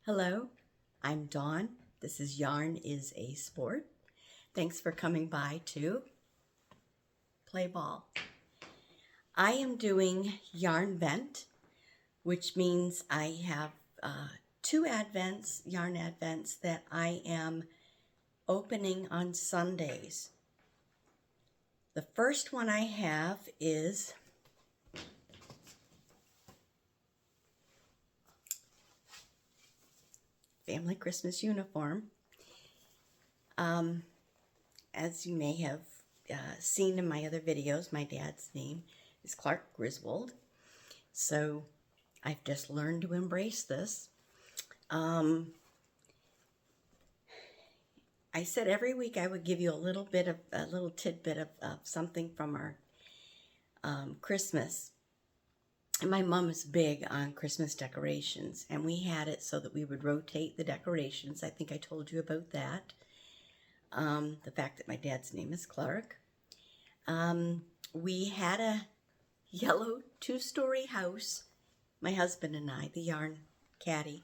Hello, I'm Dawn. This is Yarn is a Sport. Thanks for coming by to play ball. I am doing yarn vent, which means I have two yarn advents that I am opening on Sundays. The first one I have is Family Christmas Uniform. As you may have seen in my other videos, my dad's name is Clark GRISWOLD. So I've just learned to embrace this. I said every week I would give you a little tidbit of something from our Christmas. And my mom is big on Christmas decorations, and we had it so that we would rotate the decorations. I think I told you about that. The fact that my dad's name is Clark. We had a yellow 2-story house, my husband and I, the yarn caddy.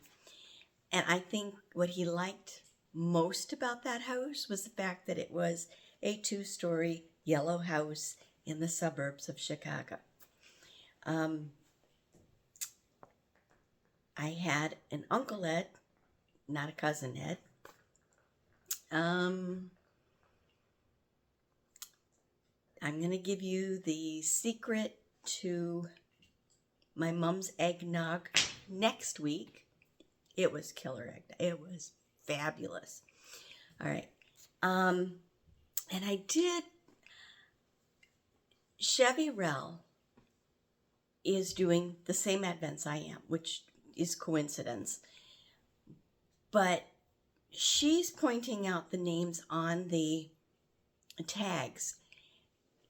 And I think what he liked most about that house was the fact that it was a 2-story yellow house in the suburbs of Chicago. I had an Uncle Ed, not a Cousin Ed. I'm going to give you the secret to my mom's eggnog next week. It was killer eggnog. It was fabulous. All right. And I did, Chevy Rell is doing the same advents I am, which is coincidence. But she's pointing out the names on the tags.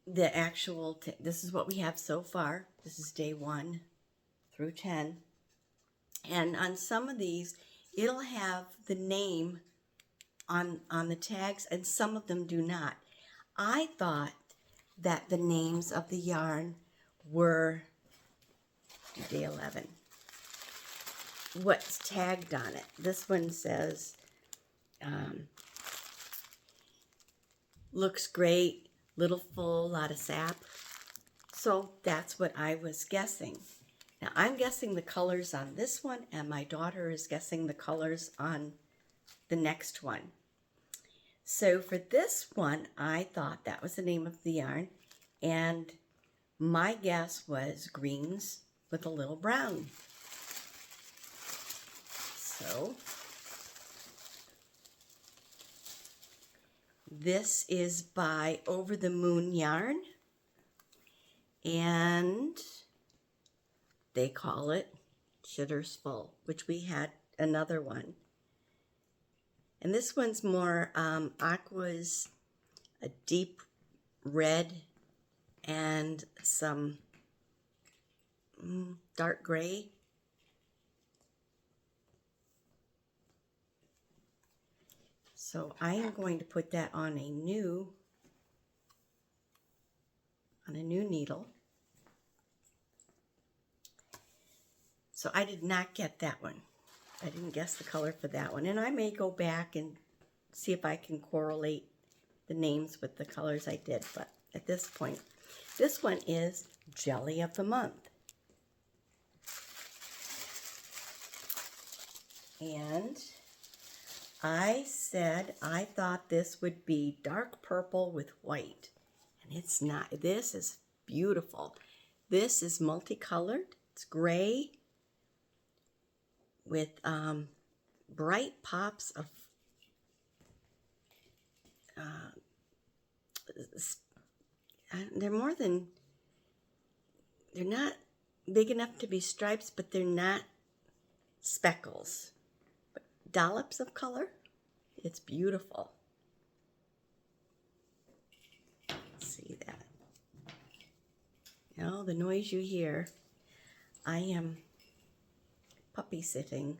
The actual, this is what we have so far. This is day 1 through 10. And on some of these, it'll have the name on the tags, and some of them do not. I thought that the names of the yarn were day 11. What's tagged on it. This one says, looks great, little full, lot of sap. So that's what I was guessing. Now I'm guessing the colors on this one, and my daughter is guessing the colors on the next one. So for this one, I thought that was the name of the yarn, and my guess was greens with a little brown. So this is by Over the Moon Yarn, and they call it Shitters Full, which we had another one. And this one's more aquas, a deep red, and some dark gray. So I am going to put that on a new needle. So I did not get that one. I didn't guess the color for that one. And I may go back and see if I can correlate the names with the colors I did. But at this point, this one is Jelly of the Month. And I said I thought this would be dark purple with white. And it's not. This is beautiful. This is multicolored. It's gray with bright pops of they're not big enough to be stripes, but they're not speckles. But dollops of color. It's beautiful. See that? Now the noise you hear, I am puppy sitting.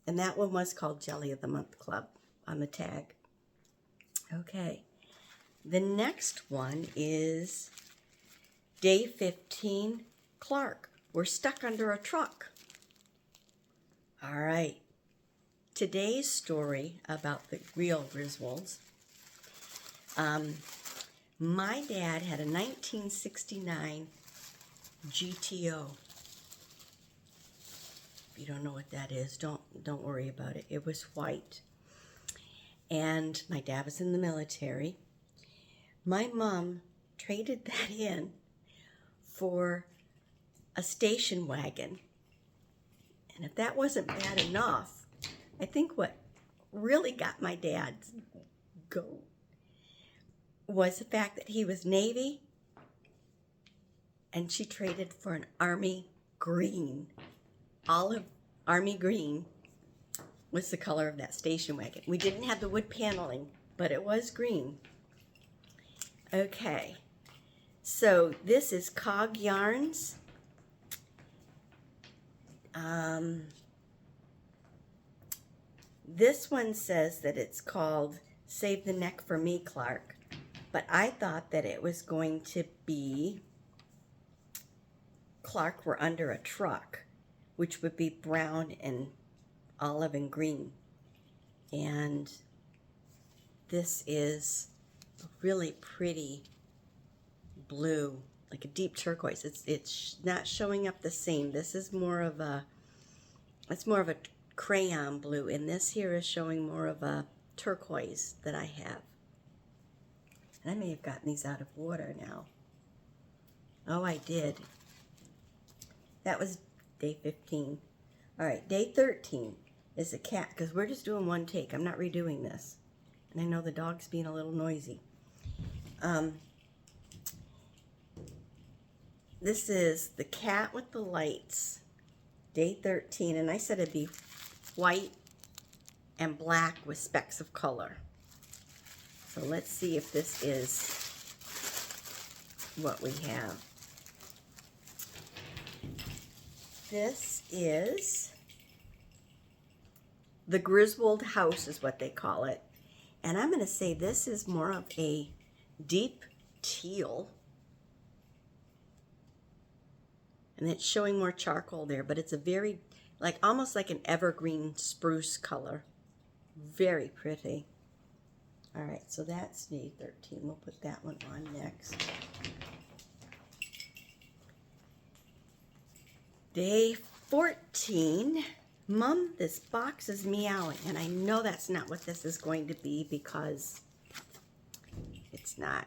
And that one was called Jelly of the Month Club on the tag. Okay. The next one is Day 15, Clark, we're stuck under a truck. All right. Today's story about the real Griswolds. My dad had a 1969 GTO. If you don't know what that is, don't worry about it. It was white. And my dad was in the military. My mom traded that in for a station wagon. And if that wasn't bad enough, I think what really got my dad's goat was the fact that he was Navy, and she traded for an Army green. Olive Army green was the color of that station wagon. We didn't have the wood paneling, but it was green. Okay, so this is Cog Yarns. This one says that it's called Save the Neck for Me, Clark. But I thought that it was going to be Clark, we're under a truck, which would be brown and olive and green. And this is a really pretty blue, like a deep turquoise. It's not showing up the same. This is more of a, it's more of a crayon blue, and this here is showing more of a turquoise that I have. And I may have gotten these out of water now. Oh, I did. That was day 15. All right, day 13 is a cat, because we're just doing one take. I'm not redoing this. And I know the dog's being a little noisy. This is the cat with the lights, day 13. And I said it'd be white and black with specks of color. So let's see if this is what we have. This is the Griswold house is what they call it. And I'm going to say this is more of a deep teal. And it's showing more charcoal there, but it's a very, like almost like an evergreen spruce color. Very pretty. All right, so that's day 13. We'll put that one on next. Day 14. Mom, this box is meowing, and I know that's not what this is going to be because it's not.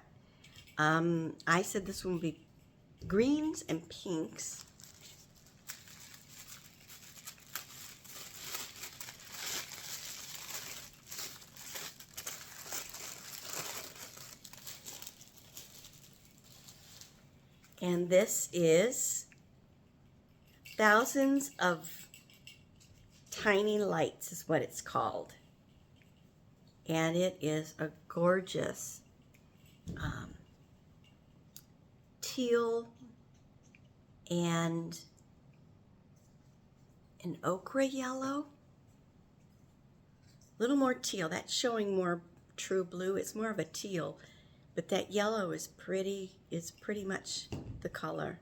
I said this one would be greens and pinks. And this is Thousands of Tiny Lights is what it's called. And it is a gorgeous teal and an ochre yellow. A little more teal. That's showing more true blue. It's more of a teal. But that yellow is pretty much the color.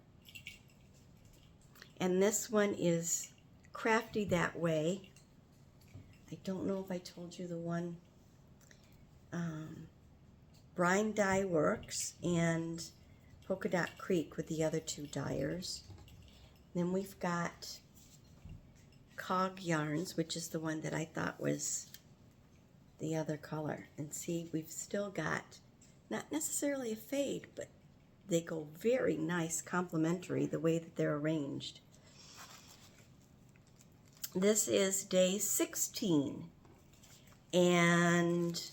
And this one is Crafty That Way. I don't know if I told you the one. Brine Dyeworks and Polka Dot Creek with the other two dyers. Then we've got Cog Yarns, which is the one that I thought was the other color. And see, we've still got not necessarily a fade, but they go very nice, complementary, the way that they're arranged. This is day 16, and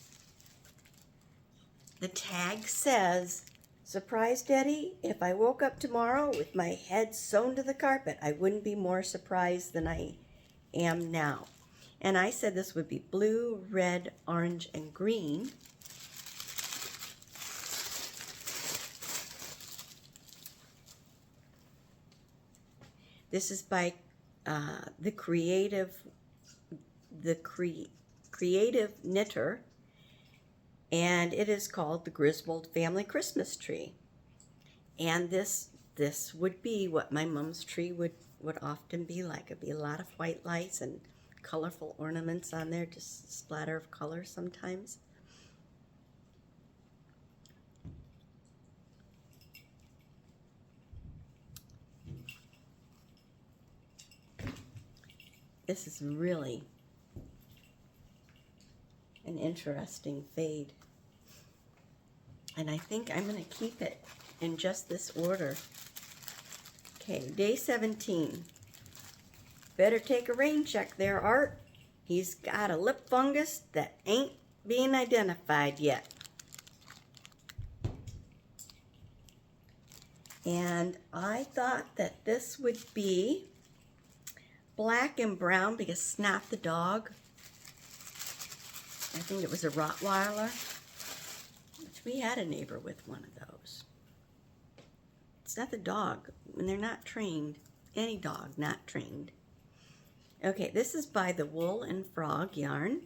the tag says, "Surprised, Eddie? If I woke up tomorrow with my head sewn to the carpet, I wouldn't be more surprised than I am now." And I said this would be blue, red, orange, and green. This is by the creative knitter, and it is called the Griswold Family Christmas Tree. And this this would be what my mom's tree would often be like. It'd be a lot of white lights and colorful ornaments on there, just a splatter of color sometimes. This is really an interesting fade. And I think I'm going to keep it in just this order. Okay, day 17. Better take a rain check there, Art. He's got a lip fungus that ain't being identified yet. And I thought that this would be black and brown because Snap the dog, I think it was a Rottweiler, which we had a neighbor with one of those. It's not the dog. When they're not trained, any dog not trained. Okay, this is by the Wool and Frog yarn.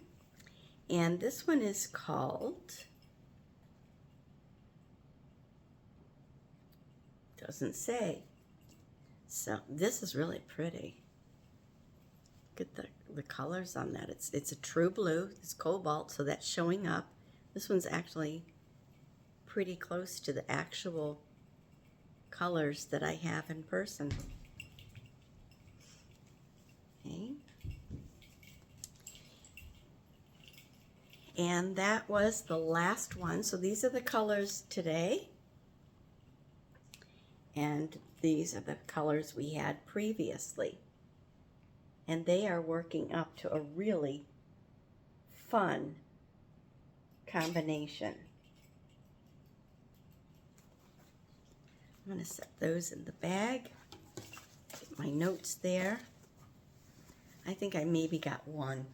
And this one is called, doesn't say. So this is really pretty. Look at the colors on that. It's a true blue. It's cobalt, so that's showing up. This one's actually pretty close to the actual colors that I have in person. Okay. And that was the last one. So these are the colors today. And these are the colors we had previously. And they are working up to a really fun combination. I'm going to set those in the bag. Get my notes there. I think I maybe got one.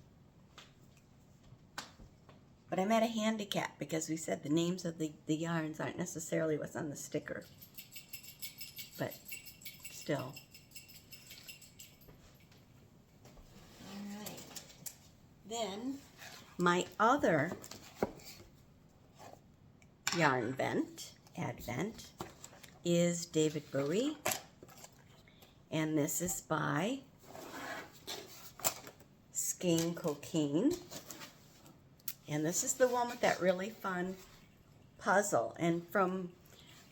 But I'm at a handicap because we said the names of the yarns aren't necessarily what's on the sticker. But still. Alright. Then my other yarn advent, is David Bowie. And this is by Skein Cocaine. And this is the one with that really fun puzzle. And from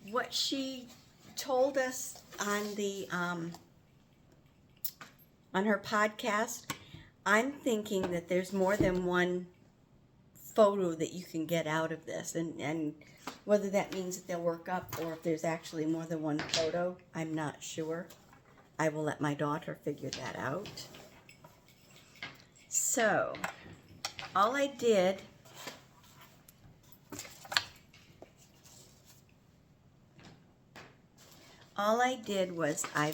what she told us on the on her podcast, I'm thinking that there's more than one photo that you can get out of this, and whether that means that they'll work up or if there's actually more than one photo, I'm not sure. I will let my daughter figure that out. So all I did was I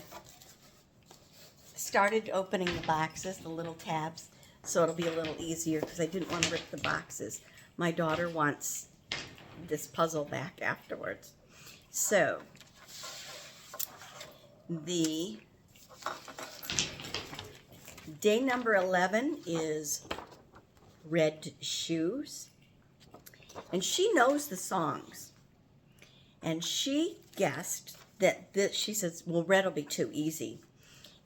started opening the boxes, the little tabs, so it'll be a little easier because I didn't want to rip the boxes. My daughter wants this puzzle back afterwards. So the day number 11 is Red Shoes. And she knows the songs. And she guessed that this, she says, well, red will be too easy.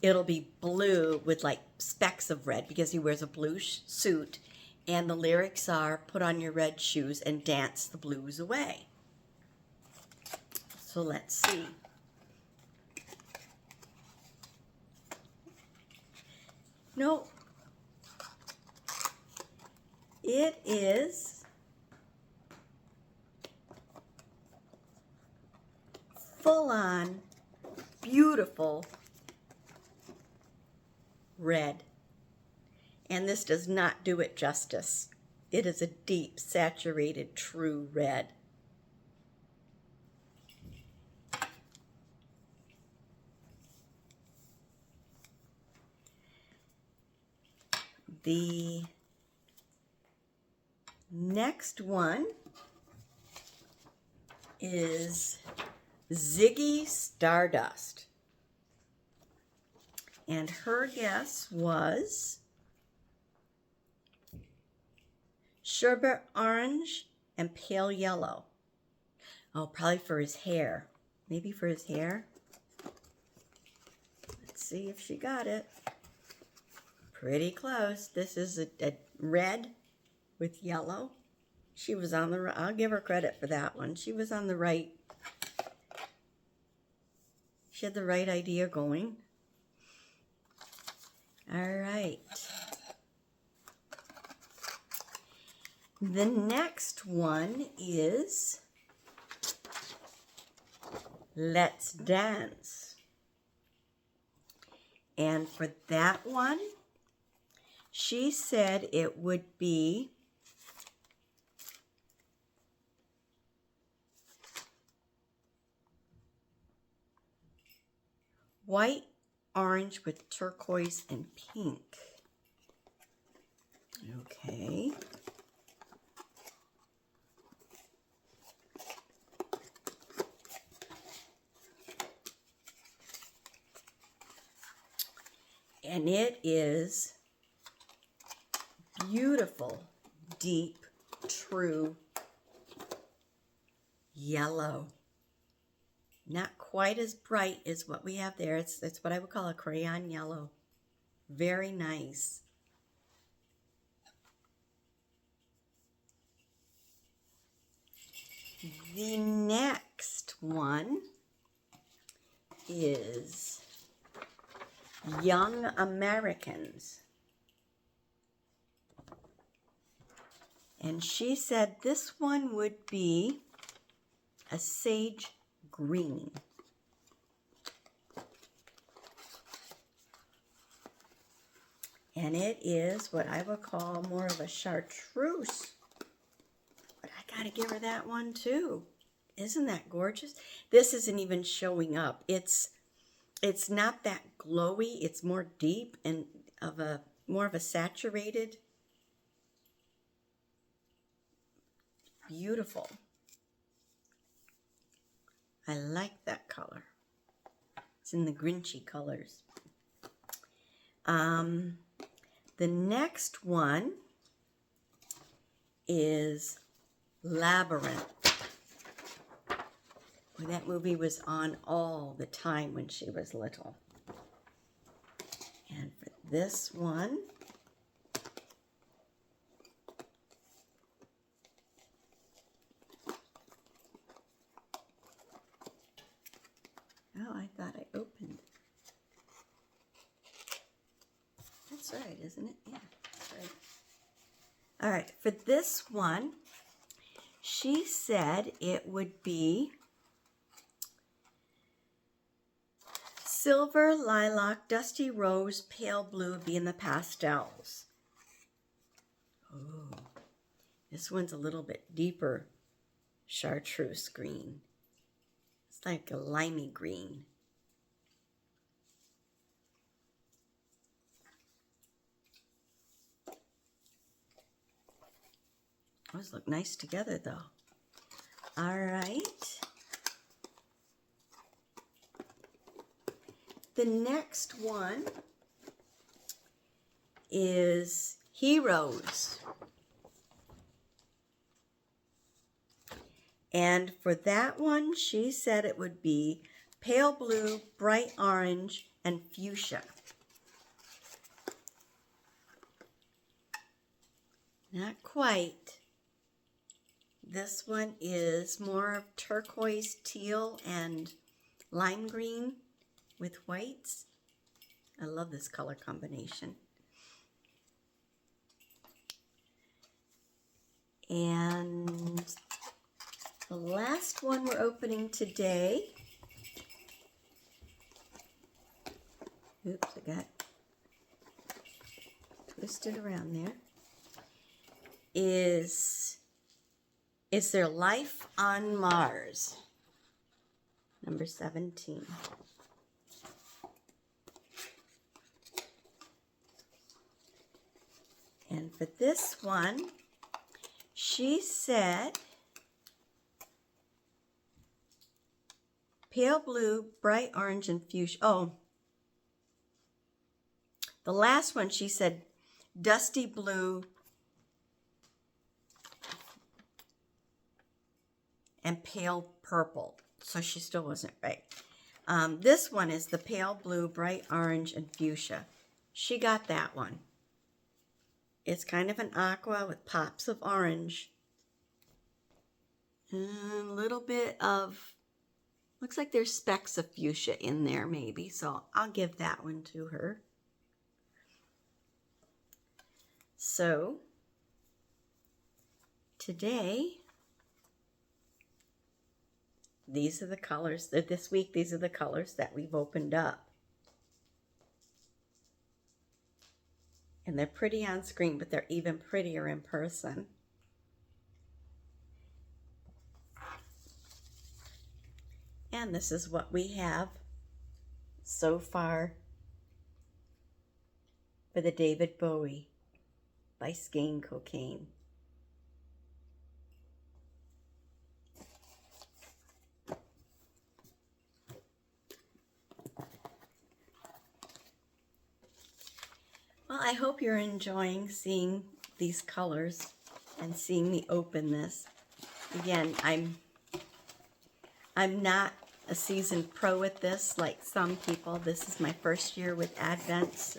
It'll be blue with like specks of red because he wears a blue suit. And the lyrics are, put on your red shoes and dance the blues away. So let's see. No. It is full-on, beautiful red. And this does not do it justice. It is a deep, saturated, true red. The next one is Ziggy Stardust. And her guess was sherbet orange and pale yellow. Oh, probably for his hair. Maybe for his hair. see if she got it. Pretty close. This is a red with yellow. She was on the, I'll give her credit for that one. She was on the right. She had the right idea going. All right. The next one is Let's Dance. And for that one, she said it would be white, orange with turquoise and pink. Okay. And it is beautiful, deep, true yellow. Not quite as bright as what we have there. It's what I would call a crayon yellow. Very nice. The next one is Young Americans. And she said this one would be a sage green. And it is what I would call more of a chartreuse. But I gotta give her that one too. Isn't that gorgeous? This isn't even showing up. It's not that glowy. It's more deep and more of a saturated. Beautiful. I like that color. It's in the Grinchy colors. The next one is Labyrinth. Well, that movie was on all the time when she was little. And for this one, oh, I thought I opened. That's right, isn't it? Yeah, that's right. All right, for this one, she said it would be silver, lilac, dusty rose, pale blue would be in the pastels. Oh, this one's a little bit deeper chartreuse green. It's like a limey green. Those look nice together though. All right. The next one is Heroes. And for that one, she said it would be pale blue, bright orange, and fuchsia. Not quite. This one is more turquoise, teal, and lime green with whites. I love this color combination. And the last one we're opening today, oops, I got twisted around there, is there life on Mars? Number 17. And for this one, she said pale blue, bright orange, and fuchsia. Oh, the last one she said dusty blue and pale purple. So she still wasn't right. This one is the pale blue, bright orange, and fuchsia. She got that one. It's kind of an aqua with pops of orange. And a little bit of, looks like there's specks of fuchsia in there maybe, so I'll give that one to her. So, today, these are the colors, this week these are the colors that we've opened up. And they're pretty on screen, but they're even prettier in person. And this is what we have so far for the David Bowie by Skein Cocaine. Well, I hope you're enjoying seeing these colors and seeing me open this. Again, I'm not a seasoned pro at this like some people. This is my first year with Advents.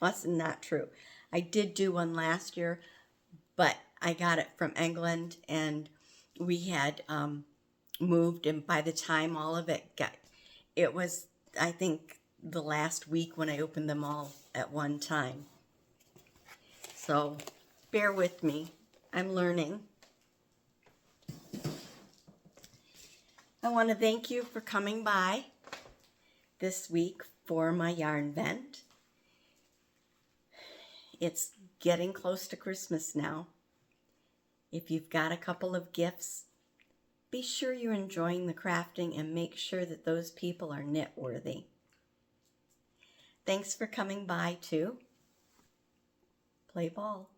That's not true. I did do one last year, but I got it from England, and we had moved, and by the time all of it was, I think, the last week when I opened them all at one time. So bear with me. I'm learning. I want to thank you for coming by this week for my yarn vent. It's getting close to Christmas now. If you've got a couple of gifts, be sure you're enjoying the crafting and make sure that those people are knit worthy. Thanks for coming by too. Play ball.